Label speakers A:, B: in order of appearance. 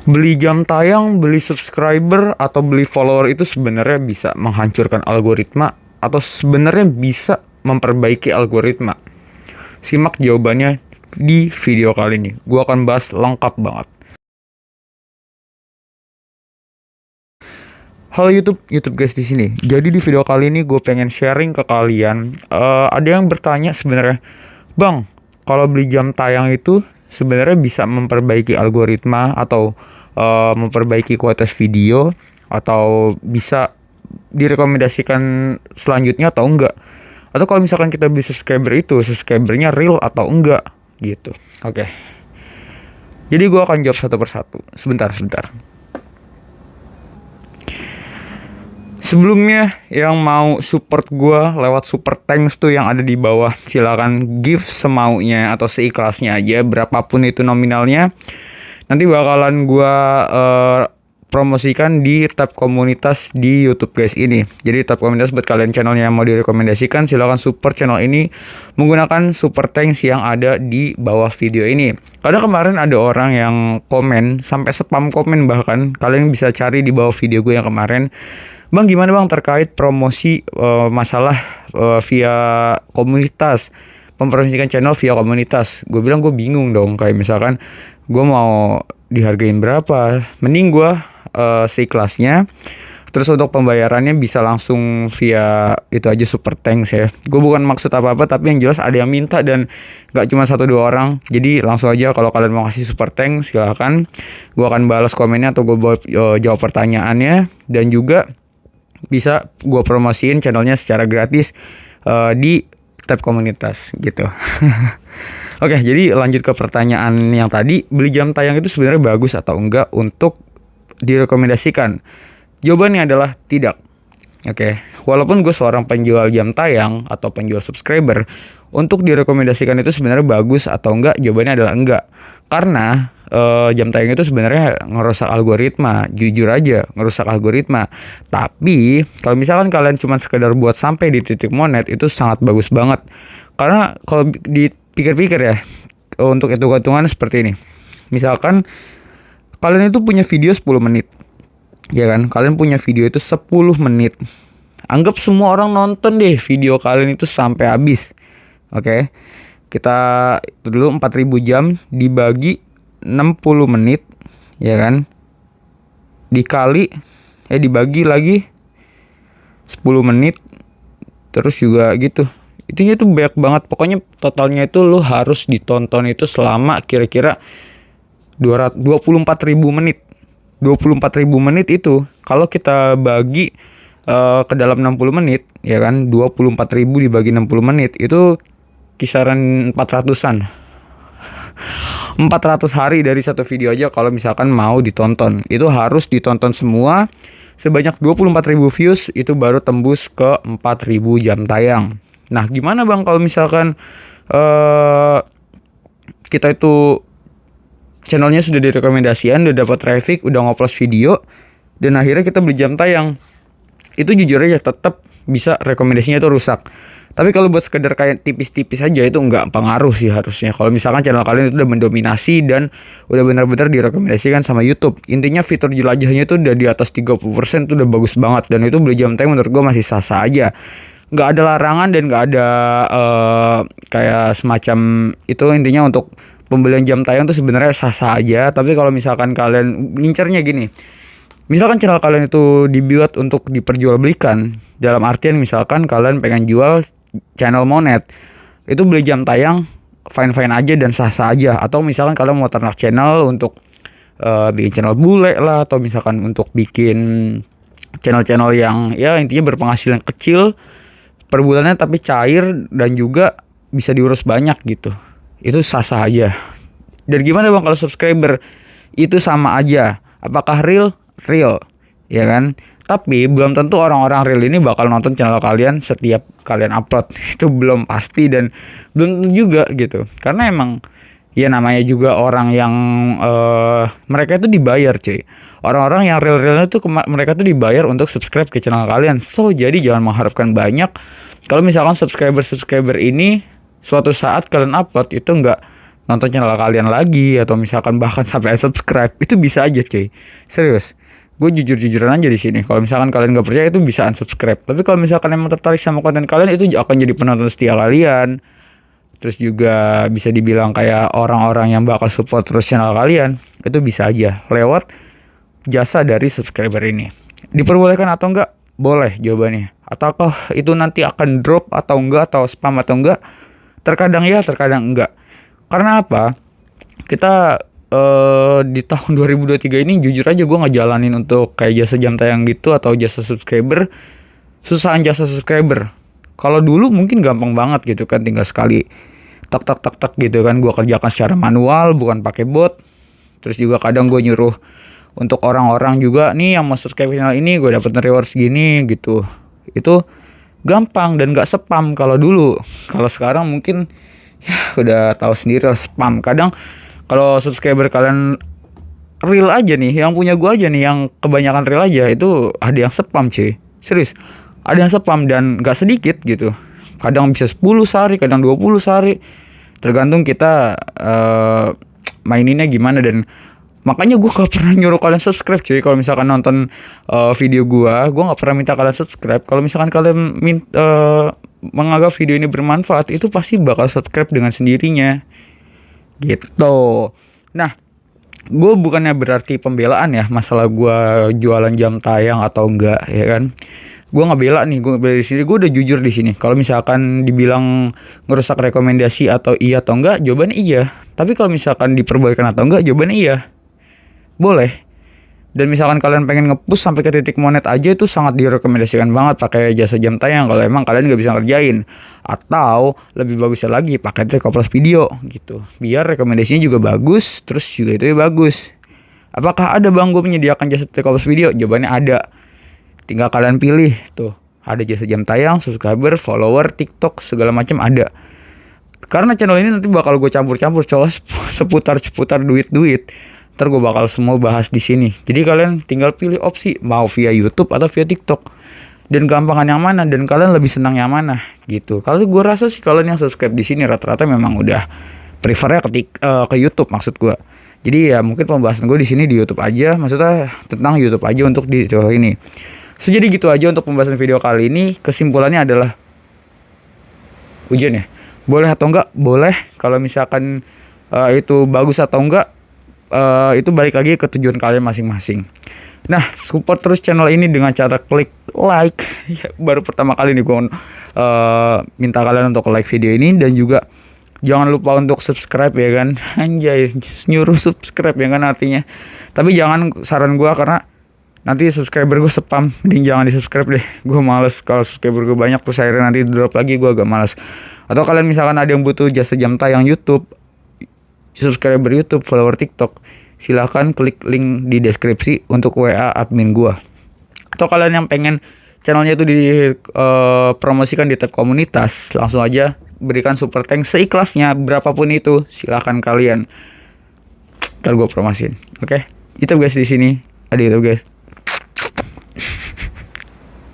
A: Beli jam tayang, beli subscriber, atau beli follower itu sebenarnya bisa menghancurkan algoritma atau sebenarnya bisa memperbaiki algoritma. Simak jawabannya di video kali ini. Gua akan bahas lengkap banget. Halo YouTube guys di sini. Jadi di video kali ini gue pengen sharing ke kalian. Ada yang bertanya sebenarnya, Bang, kalau beli jam tayang itu sebenarnya bisa memperbaiki algoritma atau memperbaiki kualitas video atau bisa direkomendasikan selanjutnya atau enggak? Atau kalau misalkan kita beli subscriber itu, subscribernya real atau enggak gitu. Oke. Jadi gue akan jawab satu persatu. Sebentar. Sebelumnya yang mau support gue lewat super thanks tuh yang ada di bawah, silakan give semaunya atau seikhlasnya aja, berapapun itu nominalnya. Nanti bakalan gue promosikan di tab komunitas di YouTube guys ini. Jadi tab komunitas buat kalian channelnya yang mau direkomendasikan, silakan support channel ini menggunakan super thanks yang ada di bawah video ini. Karena kemarin ada orang yang komen sampai spam komen, bahkan kalian bisa cari di bawah video gue yang kemarin. Bang, gimana bang terkait promosi masalah via komunitas, mempromosikan channel via komunitas? Gue bilang gue bingung dong, kayak misalkan gue mau dihargain berapa, mending gue seikhlasnya. Terus untuk pembayarannya bisa langsung via itu aja super thanks ya. Gue bukan maksud apa-apa, tapi yang jelas ada yang minta dan gak cuma 1-2 orang. Jadi langsung aja kalau kalian mau kasih super thanks silahkan. Gue akan balas komennya atau gue jawab pertanyaannya. Dan juga bisa gue promosiin channelnya secara gratis di tab komunitas gitu. Oke, jadi lanjut ke pertanyaan yang tadi, beli jam tayang itu sebenarnya bagus atau enggak untuk direkomendasikan? Jawabannya adalah tidak. Oke, walaupun gue seorang penjual jam tayang atau penjual subscriber, untuk direkomendasikan itu sebenarnya bagus atau enggak? Jawabannya adalah enggak. Karena jam tayang itu sebenarnya ngerusak algoritma, jujur aja ngerusak algoritma. Tapi kalau misalkan kalian cuma sekedar buat sampai di titik monet, itu sangat bagus banget. Karena kalau dipikir-pikir ya, untuk hitung-hitungan seperti ini. Misalkan kalian itu punya video 10 menit. Ya kan, kalian punya video itu 10 menit. Anggap semua orang nonton deh video kalian itu sampai habis. Oke. Kita dulu 4000 jam dibagi 60 menit, ya kan? Dibagi lagi 10 menit. Terus juga gitu. Itunya tuh banyak banget. Pokoknya totalnya itu lo harus ditonton itu selama kira-kira 24.000 menit. 24.000 menit itu kalau kita bagi ke dalam 60 menit, ya kan? 24.000 dibagi 60 menit itu kisaran 400-an. 400 hari dari satu video aja kalau misalkan mau ditonton. Itu harus ditonton semua sebanyak 24.000 views, itu baru tembus ke 4.000 jam tayang. Nah, gimana bang kalau misalkan kita itu channelnya sudah direkomendasikan, udah dapat traffic, udah ngupload video, dan akhirnya kita beli jam tayang? Itu jujur aja tetap bisa rekomendasinya itu rusak. Tapi kalau buat sekedar kayak tipis-tipis aja itu nggak pengaruh sih harusnya. Kalau misalkan channel kalian itu udah mendominasi dan udah benar-benar direkomendasikan sama YouTube. Intinya fitur jelajahnya itu udah di atas 30%, itu udah bagus banget. Dan itu beli jam tayang menurut gue masih sah-sah aja. Nggak ada larangan dan nggak ada kayak semacam itu. Intinya untuk pembelian jam tayang tuh sebenarnya sah-sah aja. Tapi kalau misalkan kalian ngincernya gini, misalkan channel kalian itu dibuat untuk diperjualbelikan, dalam artian misalkan kalian pengen jual channel monet, itu beli jam tayang fine-fine aja dan sah-sah aja. Atau misalkan kalian mau ternak channel untuk bikin channel bule lah, atau misalkan untuk bikin channel-channel yang ya intinya berpenghasilan kecil per bulannya tapi cair dan juga bisa diurus banyak gitu, itu sah-sah aja. Dan gimana bang kalau subscriber? Itu sama aja. Apakah real? Real, ya kan? Tapi belum tentu orang-orang real ini bakal nonton channel kalian setiap kalian upload. Itu belum pasti dan belum tentu juga gitu. Karena emang ya namanya juga orang yang mereka itu dibayar cuy. Orang-orang yang real-real itu mereka tuh dibayar untuk subscribe ke channel kalian. So jadi jangan mengharapkan banyak. Kalau misalkan subscriber ini suatu saat kalian upload itu nggak nonton channel kalian lagi, atau misalkan bahkan sampai subscribe, itu bisa aja cuy. Serius, gue jujur-jujuran aja di sini. Kalau misalkan kalian nggak percaya, itu bisa unsubscribe. Tapi kalau misalkan emang tertarik sama konten kalian, itu akan jadi penonton setia kalian. Terus juga bisa dibilang kayak orang-orang yang bakal support terus channel kalian. Itu bisa aja lewat jasa dari subscriber ini. Diperbolehkan atau enggak? Boleh jawabannya. Ataukah itu nanti akan drop atau enggak, atau spam atau enggak? Terkadang ya, terkadang enggak. Karena apa? Kita di tahun 2023 ini jujur aja gue ngejalanin untuk kayak jasa jam tayang gitu atau jasa subscriber. Susahan jasa subscriber. Kalau dulu mungkin gampang banget gitu kan, tinggal sekali tak tak tak tak gitu kan, gue kerjakan secara manual, bukan pakai bot. Terus juga kadang gue nyuruh untuk orang-orang juga, nih yang mau subscribe channel ini gue dapet reward segini gitu. Itu gampang dan gak spam kalau dulu. Kalau sekarang mungkin ya udah tahu sendiri lah, spam. Kadang kalau subscriber kalian real aja nih, yang punya gue aja nih, yang kebanyakan real aja, itu ada yang spam cuy. Serius, ada yang spam dan gak sedikit gitu. Kadang bisa 10 sehari, kadang 20 sehari. Tergantung kita maininnya gimana. Dan makanya gue gak pernah nyuruh kalian subscribe cuy. Kalau misalkan nonton video gue gak pernah minta kalian subscribe. Kalau misalkan kalian menganggap video ini bermanfaat, itu pasti bakal subscribe dengan sendirinya gitu. Nah, gue bukannya berarti pembelaan ya masalah gue jualan jam tayang atau enggak, ya kan. Gue nggak bela nih, gue bela di sini. Gue udah jujur di sini. Kalau misalkan dibilang ngerusak rekomendasi atau iya atau enggak, jawabannya iya. Tapi kalau misalkan diperbolehkan atau enggak, jawabannya iya. Boleh. Dan misalkan kalian pengen nge-push sampai ke titik monet aja, itu sangat direkomendasikan banget pakai jasa jam tayang kalau emang kalian nggak bisa ngerjain. Atau lebih bagusnya lagi pakai Triko Plus Video gitu. Biar rekomendasinya juga bagus, terus juga itu bagus. Apakah ada bang gue menyediakan jasa Triko Plus Video? Jawabannya ada. Tinggal kalian pilih tuh. Ada jasa jam tayang, subscriber, follower, TikTok, segala macam ada. Karena channel ini nanti bakal gue campur-campur coba seputar duit-duit. Ntar gue bakal semua bahas di sini. Jadi kalian tinggal pilih opsi mau via YouTube atau via TikTok. Dan gampangan yang mana, dan kalian lebih senang yang mana gitu. Kalau gue rasa sih kalian yang subscribe di sini rata-rata memang udah prefernya ke YouTube maksud gue. Jadi ya mungkin pembahasan gue di sini di YouTube aja, maksudnya tentang YouTube aja untuk di channel ini. So, jadi gitu aja untuk pembahasan video kali ini. Kesimpulannya adalah ujian ya. Boleh atau enggak? Boleh. Kalau misalkan itu bagus atau enggak, itu balik lagi ke tujuan kalian masing-masing. Nah, support terus channel ini dengan cara klik like. Ya, baru pertama kali nih gue minta kalian untuk like video ini. Dan juga jangan lupa untuk subscribe ya kan. Anjay, nyuruh subscribe ya kan artinya. Tapi jangan, saran gue, karena nanti subscriber gue spam. Mending jangan di subscribe deh. Gue males kalau subscriber gue banyak terus akhirnya nanti drop lagi, gue agak males. Atau kalian misalkan ada yang butuh jasa jam tayang YouTube, subscriber YouTube, follower TikTok, silahkan klik link di deskripsi untuk WA admin gua. Atau kalian yang pengen channelnya itu dipromosikan di tab komunitas, langsung aja berikan super thanks seikhlasnya, berapapun itu, silahkan kalian. Ntar gua promosiin. Oke? Itu guys di sini. Ada itu guys.